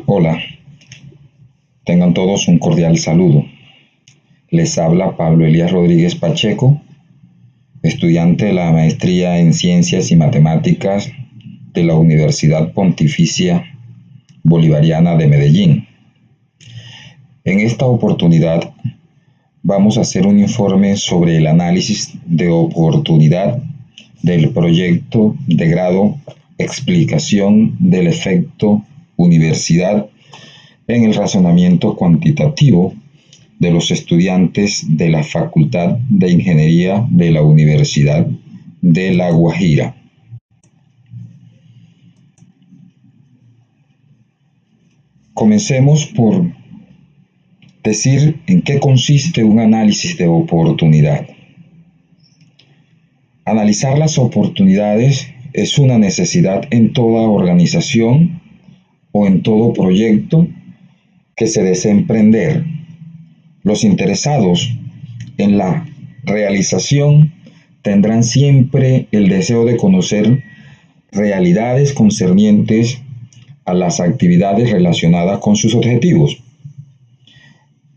Hola, tengan todos un cordial saludo. Les habla Pablo Elías Rodríguez Pacheco, estudiante de la maestría en Ciencias y Matemáticas de la Universidad Pontificia Bolivariana de Medellín. En esta oportunidad vamos a hacer un informe sobre el análisis de oportunidad del proyecto de grado Explicación del efecto universidad en el razonamiento cuantitativo de los estudiantes de la Facultad de Ingeniería de la Universidad de La Guajira. Comencemos por decir en qué consiste un análisis de oportunidad. Analizar las oportunidades es una necesidad en toda organización o en todo proyecto que se desee emprender. Los interesados en la realización tendrán siempre el deseo de conocer realidades concernientes a las actividades relacionadas con sus objetivos.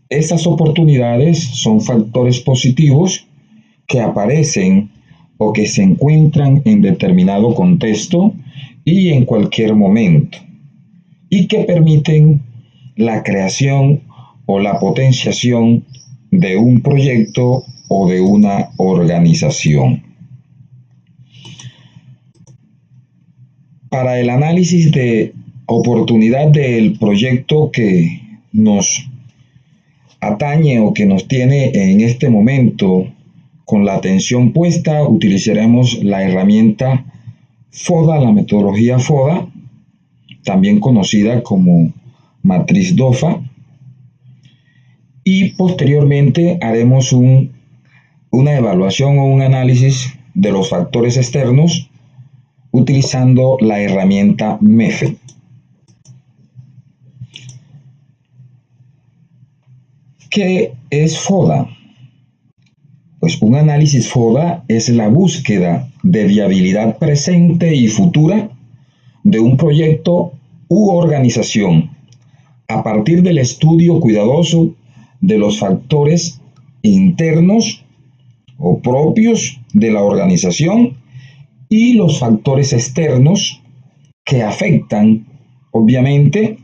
Estas oportunidades son factores positivos que aparecen o que se encuentran en determinado contexto y en cualquier momento, y que permiten la creación o la potenciación de un proyecto o de una organización. Para el análisis de oportunidad del proyecto que nos atañe o que nos tiene en este momento con la atención puesta, utilizaremos la herramienta FODA, la metodología FODA, también conocida como matriz DOFA, y posteriormente haremos una evaluación o un análisis de los factores externos utilizando la herramienta MEFE. ¿Qué es FODA? Pues un análisis FODA es la búsqueda de viabilidad presente y futura de un proyecto u organización a partir del estudio cuidadoso de los factores internos o propios de la organización y los factores externos que afectan, obviamente,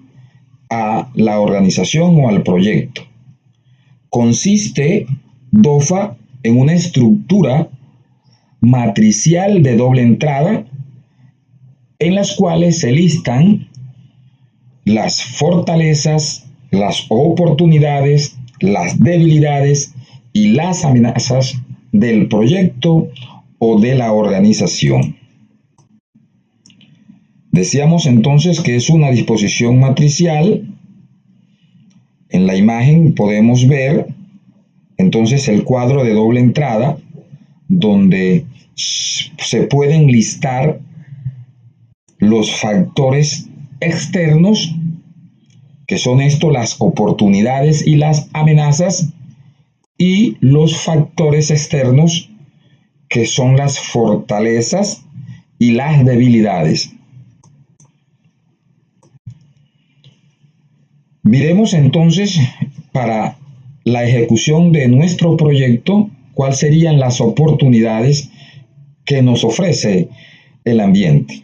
a la organización o al proyecto. Consiste, DOFA, en una estructura matricial de doble entrada en las cuales se listan las fortalezas, las oportunidades, las debilidades y las amenazas del proyecto o de la organización. Decíamos entonces que es una disposición matricial. En la imagen podemos ver entonces el cuadro de doble entrada donde se pueden listar los factores externos, que son estos las oportunidades y las amenazas, y los factores externos, que son las fortalezas y las debilidades. Miremos entonces para la ejecución de nuestro proyecto cuáles serían las oportunidades que nos ofrece el ambiente.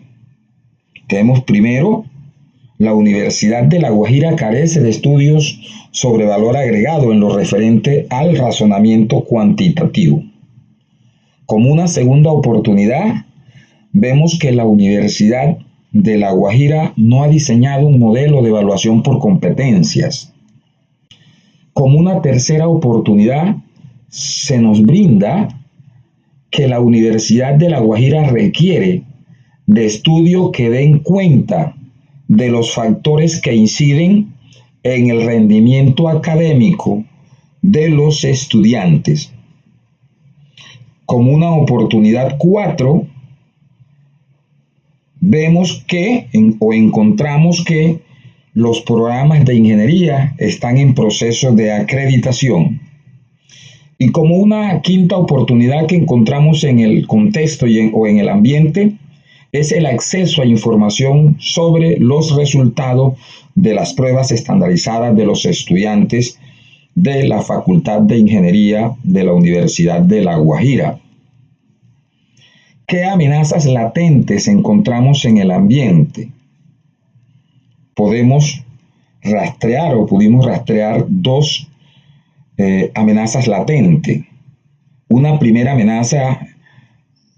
Tenemos primero, la Universidad de La Guajira carece de estudios sobre valor agregado en lo referente al razonamiento cuantitativo. Como una segunda oportunidad, vemos que la Universidad de La Guajira no ha diseñado un modelo de evaluación por competencias. Como una tercera oportunidad, se nos brinda que la Universidad de La Guajira requiere de estudio que den cuenta de los factores que inciden en el rendimiento académico de los estudiantes. Como una oportunidad 4, vemos que encontramos que los programas de ingeniería están en proceso de acreditación. Y como una quinta oportunidad que encontramos en el contexto o en el ambiente, es el acceso a información sobre los resultados de las pruebas estandarizadas de los estudiantes de la Facultad de Ingeniería de la Universidad de La Guajira. ¿Qué amenazas latentes encontramos en el ambiente? Pudimos rastrear dos amenazas latentes. Una primera amenaza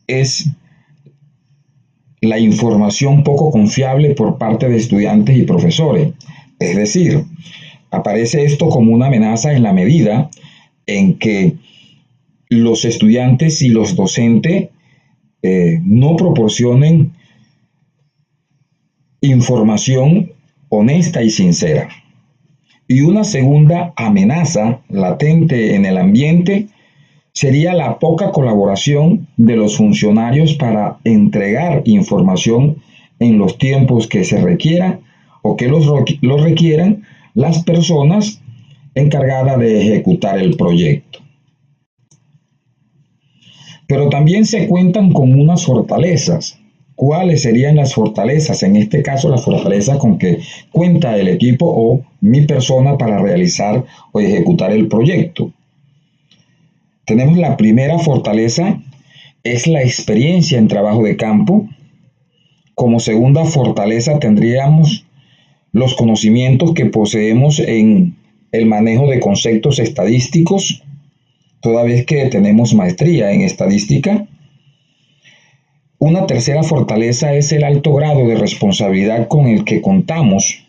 es la información poco confiable por parte de estudiantes y profesores. Es decir, aparece esto como una amenaza en la medida en que los estudiantes y los docentes no proporcionen información honesta y sincera. Y una segunda amenaza latente en el ambiente sería la poca colaboración de los funcionarios para entregar información en los tiempos que se requiera o que los requieran las personas encargadas de ejecutar el proyecto. Pero también se cuentan con unas fortalezas. ¿Cuáles serían las fortalezas? En este caso, la fortaleza con que cuenta el equipo o mi persona para realizar o ejecutar el proyecto. Tenemos la primera fortaleza, es la experiencia en trabajo de campo. Como segunda fortaleza tendríamos los conocimientos que poseemos en el manejo de conceptos estadísticos, toda vez que tenemos maestría en estadística. Una tercera fortaleza es el alto grado de responsabilidad con el que contamos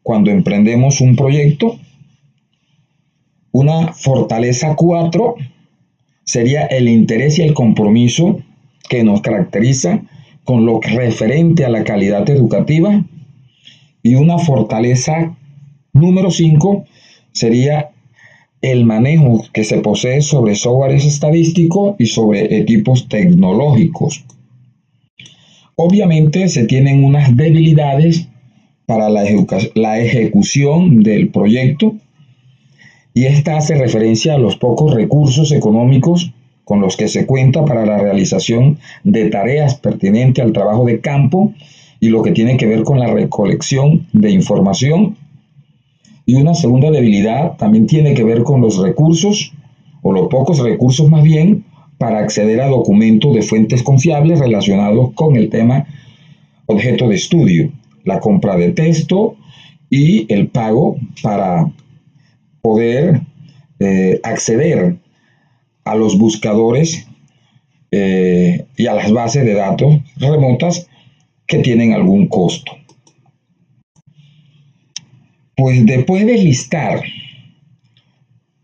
cuando emprendemos un proyecto. Una fortaleza 4 sería el interés y el compromiso que nos caracteriza con lo referente a la calidad educativa. Y una fortaleza número 5 sería el manejo que se posee sobre softwares estadísticos y sobre equipos tecnológicos. Obviamente se tienen unas debilidades para la ejecución del proyecto, y esta hace referencia a los pocos recursos económicos con los que se cuenta para la realización de tareas pertinentes al trabajo de campo y lo que tiene que ver con la recolección de información. Y una segunda debilidad también tiene que ver con los recursos, o los pocos recursos más bien, para acceder a documentos de fuentes confiables relacionados con el tema objeto de estudio, la compra de texto y el pago para poder acceder a los buscadores y a las bases de datos remotas que tienen algún costo. Pues después de listar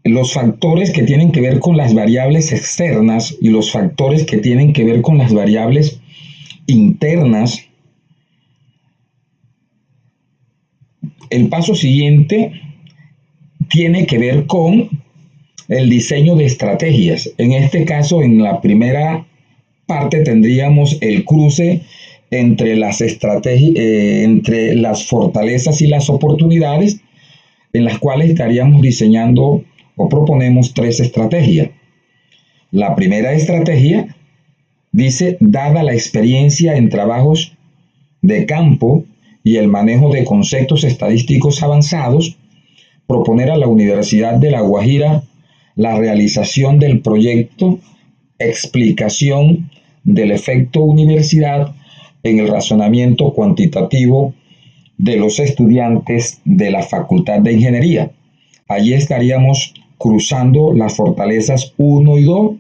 los factores que tienen que ver con las variables externas y los factores que tienen que ver con las variables internas, el paso siguiente tiene que ver con el diseño de estrategias. En este caso, en la primera parte tendríamos el cruce entre las estrategias, entre las fortalezas y las oportunidades, en las cuales estaríamos diseñando o proponemos 3 estrategias. La primera estrategia dice: dada la experiencia en trabajos de campo y el manejo de conceptos estadísticos avanzados, proponer a la Universidad de La Guajira la realización del proyecto Explicación del efecto universidad en el razonamiento cuantitativo de los estudiantes de la Facultad de Ingeniería. Allí estaríamos cruzando las fortalezas 1 y 2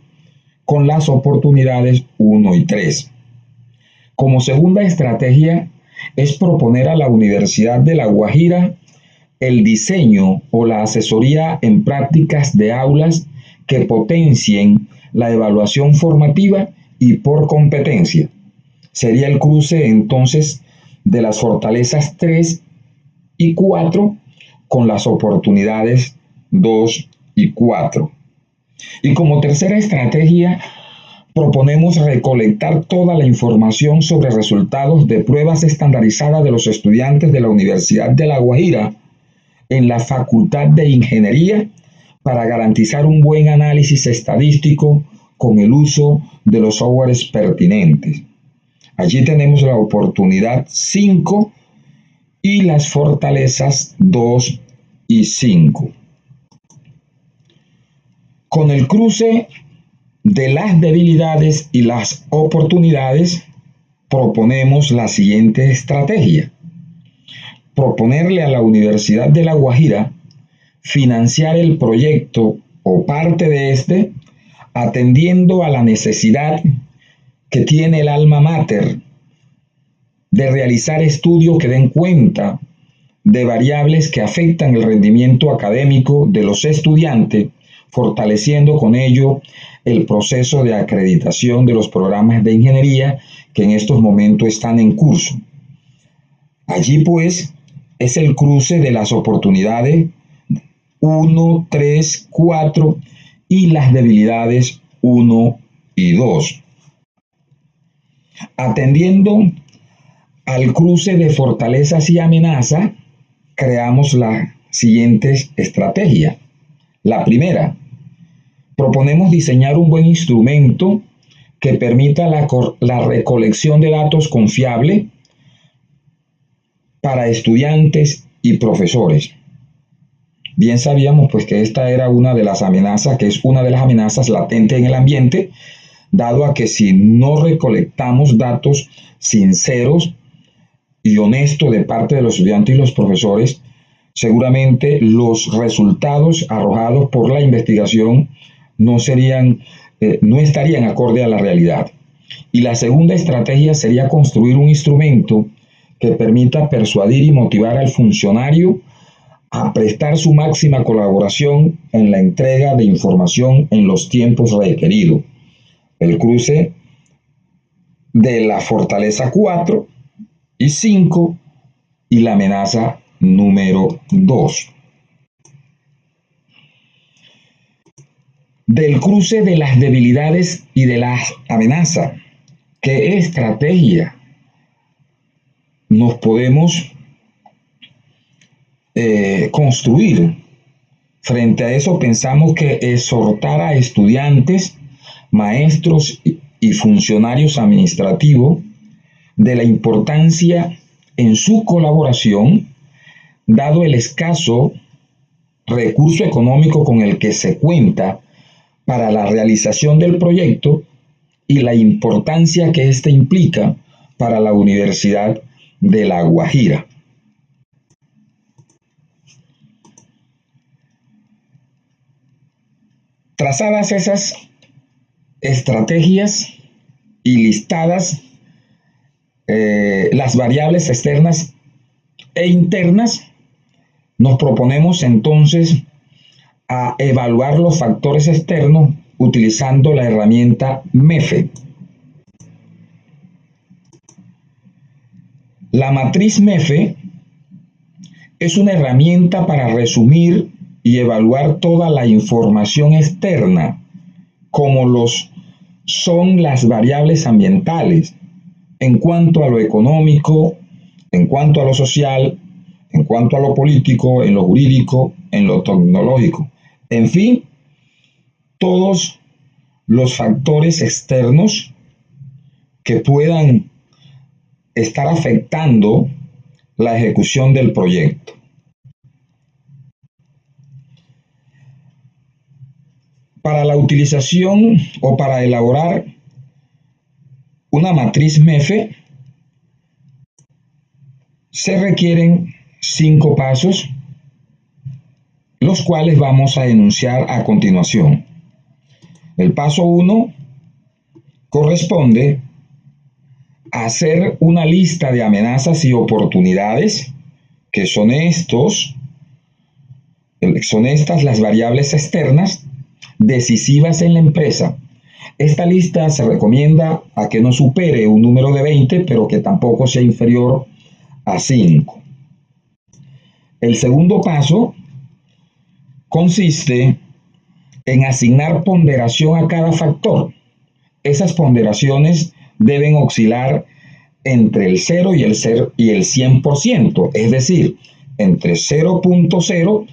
con las oportunidades 1 y 3. Como segunda estrategia es proponer a la Universidad de La Guajira el diseño o la asesoría en prácticas de aulas que potencien la evaluación formativa y por competencia. Sería el cruce entonces de las fortalezas 3 y 4 con las oportunidades 2 y 4. Y como tercera estrategia, proponemos recolectar toda la información sobre resultados de pruebas estandarizadas de los estudiantes de la Universidad de La Guajira en la Facultad de Ingeniería para garantizar un buen análisis estadístico con el uso de los softwares pertinentes. Allí tenemos la oportunidad 5 y las fortalezas 2 y 5. Con el cruce de las debilidades y las oportunidades, proponemos la siguiente estrategia: proponerle a la Universidad de La Guajira financiar el proyecto o parte de este, atendiendo a la necesidad que tiene el alma mater de realizar estudios que den cuenta de variables que afectan el rendimiento académico de los estudiantes, fortaleciendo con ello el proceso de acreditación de los programas de ingeniería que en estos momentos están en curso. Allí pues es el cruce de las oportunidades 1, 3, 4 y las debilidades 1 y 2. Atendiendo al cruce de fortalezas y amenazas, creamos la siguiente estrategia. La primera, proponemos diseñar un buen instrumento que permita la recolección de datos confiable para estudiantes y profesores. Bien sabíamos pues que esta era una de las amenazas, que es una de las amenazas latentes en el ambiente, dado a que si no recolectamos datos sinceros y honestos de parte de los estudiantes y los profesores, seguramente los resultados arrojados por la investigación no estarían acorde a la realidad. Y la segunda estrategia sería construir un instrumento que permita persuadir y motivar al funcionario a prestar su máxima colaboración en la entrega de información en los tiempos requeridos. El cruce de la fortaleza 4 y 5 y la amenaza número 2. Del cruce de las debilidades y de las amenazas, ¿qué estrategia nos podemos construir? Frente a eso pensamos que exhortar a estudiantes, maestros y funcionarios administrativos de la importancia en su colaboración, dado el escaso recurso económico con el que se cuenta para la realización del proyecto y la importancia que éste implica para la Universidad de La Guajira. Trazadas esas estrategias y listadas las variables externas e internas, nos proponemos entonces a evaluar los factores externos utilizando la herramienta MEFE. La matriz MEFE es una herramienta para resumir y evaluar toda la información externa, como son las variables ambientales, en cuanto a lo económico, en cuanto a lo social, en cuanto a lo político, en lo jurídico, en lo tecnológico. En fin, todos los factores externos que puedan estar afectando la ejecución del proyecto. Para la utilización o para elaborar una matriz MEFE se requieren 5 pasos, los cuales vamos a enunciar a continuación. El paso 1 corresponde a hacer una lista de amenazas y oportunidades, que son estas las variables externas decisivas en la empresa. Esta lista se recomienda a que no supere un número de 20, pero que tampoco sea inferior a 5. El segundo paso consiste en asignar ponderación a cada factor. Esas ponderaciones deben oscilar entre el 0 y el 100%, es decir, entre 0.0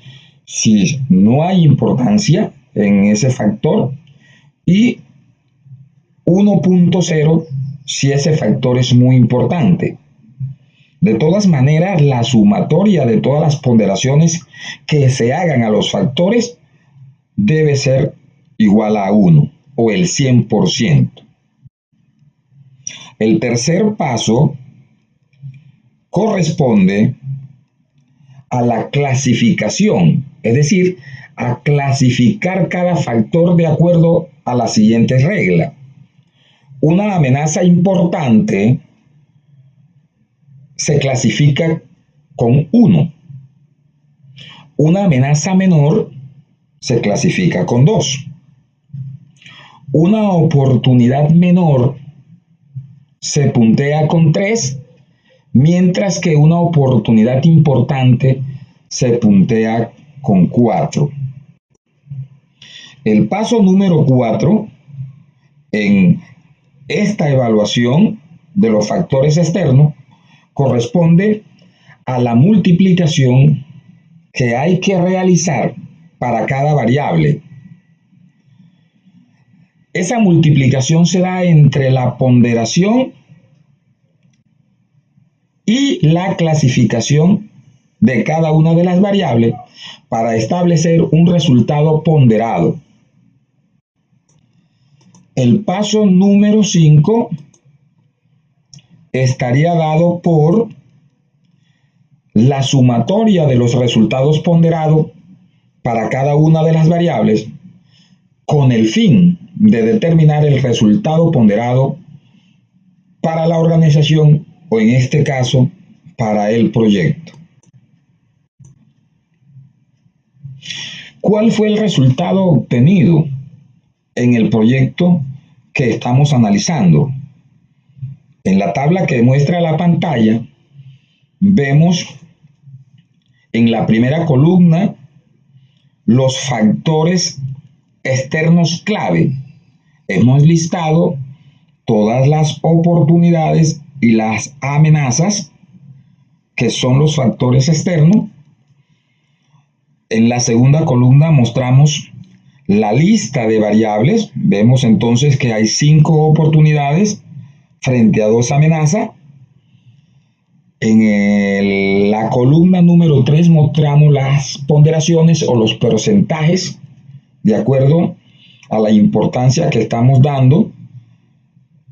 si no hay importancia en ese factor y 1.0 si ese factor es muy importante. De todas maneras, la sumatoria de todas las ponderaciones que se hagan a los factores debe ser igual a 1 o el 100%. El tercer paso corresponde a la clasificación, es decir, a clasificar cada factor de acuerdo a la siguiente regla. Una amenaza importante se clasifica con 1. Una amenaza menor se clasifica con 2. Una oportunidad menor se puntea con 3, mientras que una oportunidad importante se puntea con 4. El paso número 4 en esta evaluación de los factores externos corresponde a la multiplicación que hay que realizar para cada variable. Esa multiplicación se da entre la ponderación y la clasificación de cada una de las variables para establecer un resultado ponderado. El paso número 5 estaría dado por la sumatoria de los resultados ponderados para cada una de las variables con el fin de determinar el resultado ponderado para la organización o en este caso para el proyecto. ¿Cuál fue el resultado obtenido en el proyecto que estamos analizando? En la tabla que muestra la pantalla vemos en la primera columna los factores externos clave. Hemos listado todas las oportunidades y las amenazas que son los factores externos. En la segunda columna mostramos la lista de variables. Vemos entonces que hay 5 oportunidades frente a 2 amenazas. En la columna número 3 mostramos las ponderaciones o los porcentajes de acuerdo a la importancia que estamos dando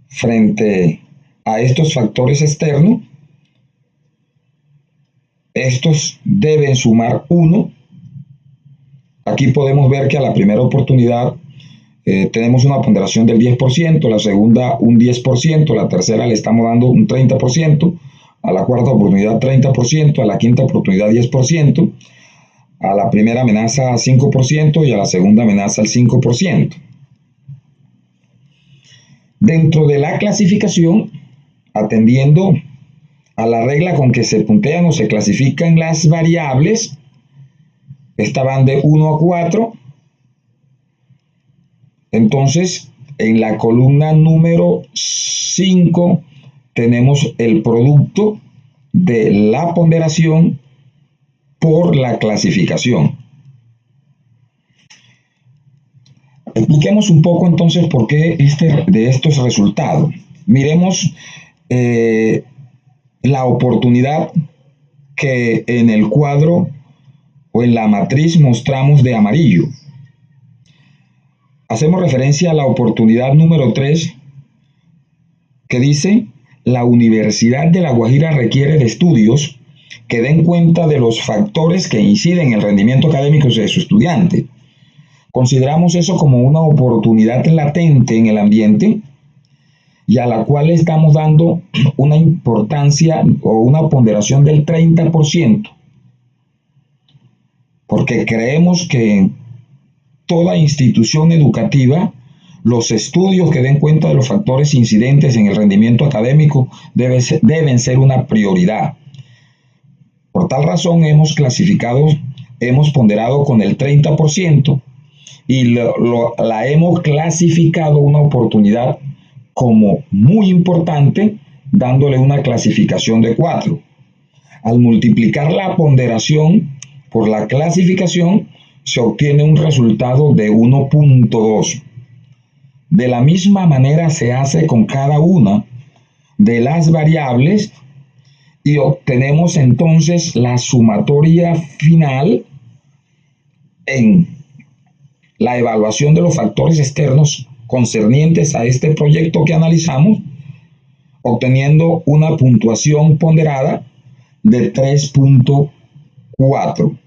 frente a estos factores externos. Estos deben sumar 1. Aquí podemos ver que a la primera oportunidad tenemos una ponderación del 10%, la segunda un 10%, la tercera le estamos dando un 30%, a la cuarta oportunidad 30%, a la quinta oportunidad 10%, a la primera amenaza 5% y a la segunda amenaza el 5%. Dentro de la clasificación, atendiendo a la regla con que se puntean o se clasifican las variables, estas van de 1 a 4. Entonces, en la columna número 5 tenemos el producto de la ponderación por la clasificación. Expliquemos un poco entonces por qué de estos resultados. Miremos la oportunidad que en el cuadro o en la matriz mostramos de amarillo. Hacemos referencia a la oportunidad número 3 que dice: la Universidad de La Guajira requiere de estudios que den cuenta de los factores que inciden en el rendimiento académico de su estudiante. Consideramos eso como una oportunidad latente en el ambiente y a la cual le estamos dando una importancia o una ponderación del 30%, porque creemos que en toda institución educativa los estudios que den cuenta de los factores incidentes en el rendimiento académico deben ser una prioridad. Por tal razón hemos ponderado con el 30% y la hemos clasificado una oportunidad como muy importante, dándole una clasificación de 4. Al multiplicar la ponderación por la clasificación, se obtiene un resultado de 1.2. De la misma manera se hace con cada una de las variables y obtenemos entonces la sumatoria final en la evaluación de los factores externos concernientes a este proyecto que analizamos, obteniendo una puntuación ponderada de 3.4.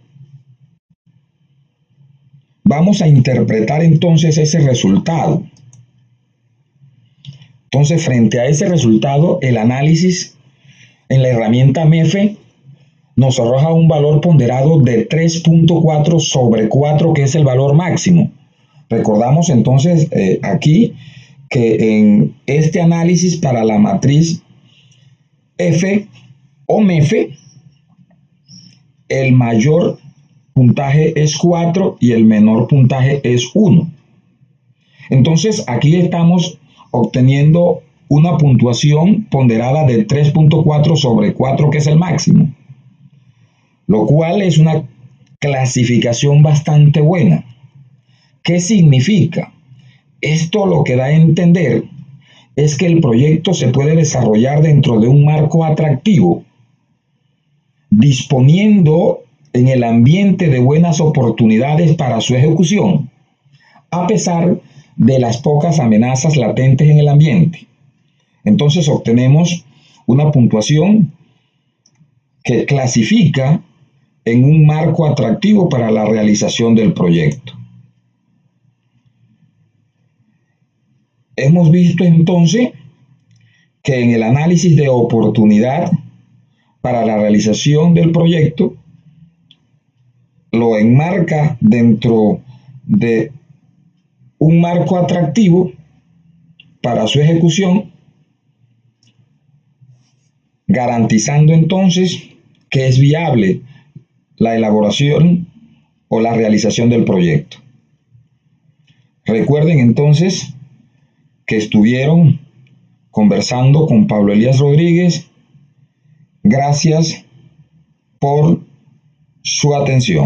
Vamos a interpretar entonces ese resultado. Entonces, frente a ese resultado, el análisis en la herramienta MEFE nos arroja un valor ponderado de 3.4 sobre 4, que es el valor máximo. Recordamos entonces aquí que en este análisis para la matriz F o MEFE, el mayor puntaje es 4 y el menor puntaje es 1. Entonces aquí estamos obteniendo una puntuación ponderada de 3.4 sobre 4, que es el máximo, lo cual es una clasificación bastante buena. ¿Qué significa? Esto lo que da a entender es que el proyecto se puede desarrollar dentro de un marco atractivo, disponiendo en el ambiente de buenas oportunidades para su ejecución, a pesar de las pocas amenazas latentes en el ambiente. Entonces obtenemos una puntuación que clasifica en un marco atractivo para la realización del proyecto. Hemos visto entonces que en el análisis de oportunidad para la realización del proyecto lo enmarca dentro de un marco atractivo para su ejecución, garantizando entonces que es viable la elaboración o la realización del proyecto. Recuerden entonces que estuvieron conversando con Pablo Elías Rodríguez. Gracias por su atención.